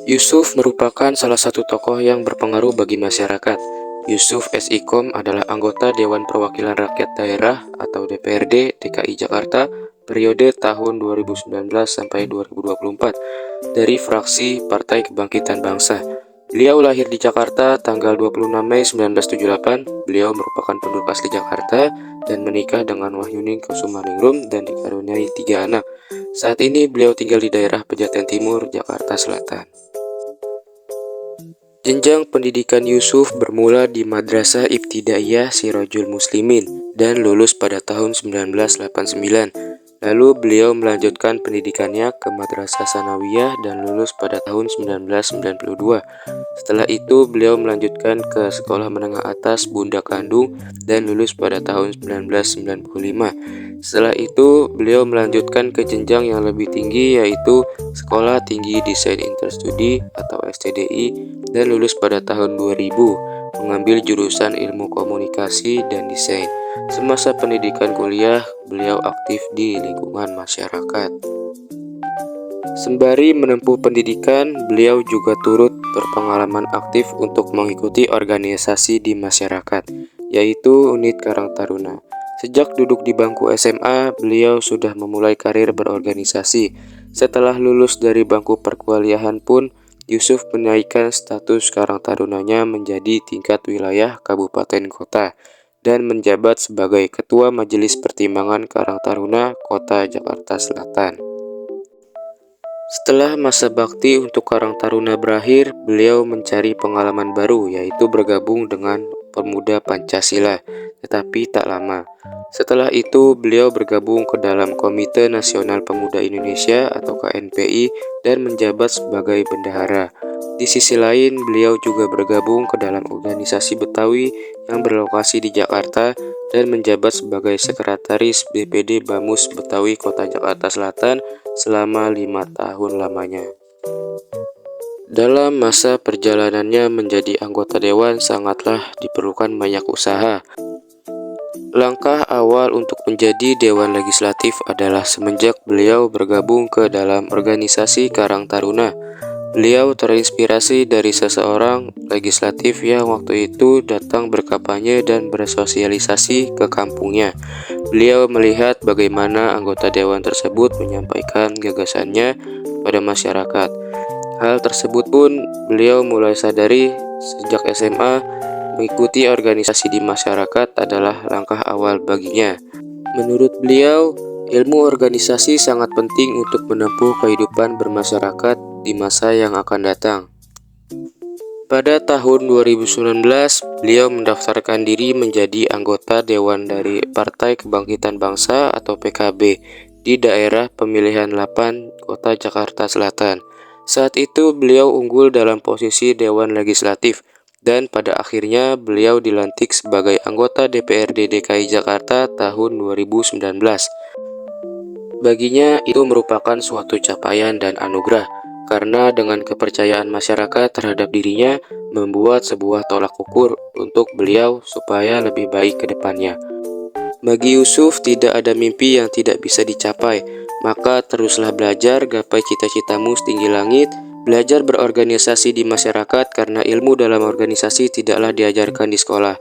Yusuf merupakan salah satu tokoh yang berpengaruh bagi masyarakat. Yusuf S.I.Kom adalah anggota Dewan Perwakilan Rakyat Daerah atau DPRD DKI Jakarta periode tahun 2019 sampai 2024 dari fraksi Partai Kebangkitan Bangsa. Beliau lahir di Jakarta tanggal 26 Mei 1978. Beliau merupakan penduduk asli Jakarta dan menikah dengan Wahyuni Kusumaningrum dan dikaruniai 3 anak. Saat ini beliau tinggal di daerah Pejaten Timur, Jakarta Selatan. Jenjang pendidikan Yusuf bermula di Madrasah Ibtidaiyah Sirajul Muslimin dan lulus pada tahun 1989. Lalu beliau melanjutkan pendidikannya ke Madrasah Sanawiyah dan lulus pada tahun 1992. Setelah itu beliau melanjutkan ke Sekolah Menengah Atas Bunda Kandung dan lulus pada tahun 1995. Setelah itu beliau melanjutkan ke jenjang yang lebih tinggi yaitu Sekolah Tinggi Desain Interstudi atau STDI dan lulus pada tahun 2000, mengambil jurusan Ilmu Komunikasi dan Desain. Semasa pendidikan kuliah, beliau aktif di lingkungan masyarakat. Sembari menempuh pendidikan, beliau juga turut berpengalaman aktif untuk mengikuti organisasi di masyarakat, yaitu Unit Karang Taruna. Sejak duduk di bangku SMA, beliau sudah memulai karir berorganisasi. Setelah lulus dari bangku perkuliahan pun, Yusuf menaikkan status Karang Tarunanya menjadi tingkat wilayah kabupaten kota dan menjabat sebagai Ketua Majelis Pertimbangan Karang Taruna Kota Jakarta Selatan. Setelah masa bakti untuk Karang Taruna berakhir, beliau mencari pengalaman baru yaitu bergabung dengan Pemuda Pancasila, tetapi tak lama. Setelah itu, beliau bergabung ke dalam Komite Nasional Pemuda Indonesia atau KNPI dan menjabat sebagai bendahara. Di sisi lain, beliau juga bergabung ke dalam organisasi Betawi yang berlokasi di Jakarta dan menjabat sebagai sekretaris BPD Bamus Betawi Kota Jakarta Selatan selama 5 tahun lamanya. Dalam masa perjalanannya menjadi anggota dewan sangatlah diperlukan banyak usaha. Langkah awal untuk menjadi Dewan Legislatif adalah semenjak beliau bergabung ke dalam organisasi Karang Taruna. Beliau terinspirasi dari seseorang legislatif yang waktu itu datang berkampanye dan bersosialisasi ke kampungnya. Beliau melihat bagaimana anggota dewan tersebut menyampaikan gagasannya pada masyarakat. Hal tersebut pun beliau mulai sadari sejak SMA. Mengikuti organisasi di masyarakat adalah langkah awal baginya. Menurut beliau, ilmu organisasi sangat penting untuk menempuh kehidupan bermasyarakat di masa yang akan datang. Pada tahun 2019, beliau mendaftarkan diri menjadi anggota dewan dari Partai Kebangkitan Bangsa atau PKB di daerah pemilihan 8 Kota Jakarta Selatan. Saat itu beliau unggul dalam posisi Dewan Legislatif. Dan pada akhirnya beliau dilantik sebagai anggota DPRD DKI Jakarta tahun 2019. Baginya itu merupakan suatu capaian dan anugerah, karena dengan kepercayaan masyarakat terhadap dirinya membuat sebuah tolak ukur untuk beliau supaya lebih baik ke depannya. Bagi Yusuf tidak ada mimpi yang tidak bisa dicapai, maka teruslah belajar gapai cita-citamu setinggi langit. Belajar berorganisasi di masyarakat karena ilmu dalam organisasi tidaklah diajarkan di sekolah.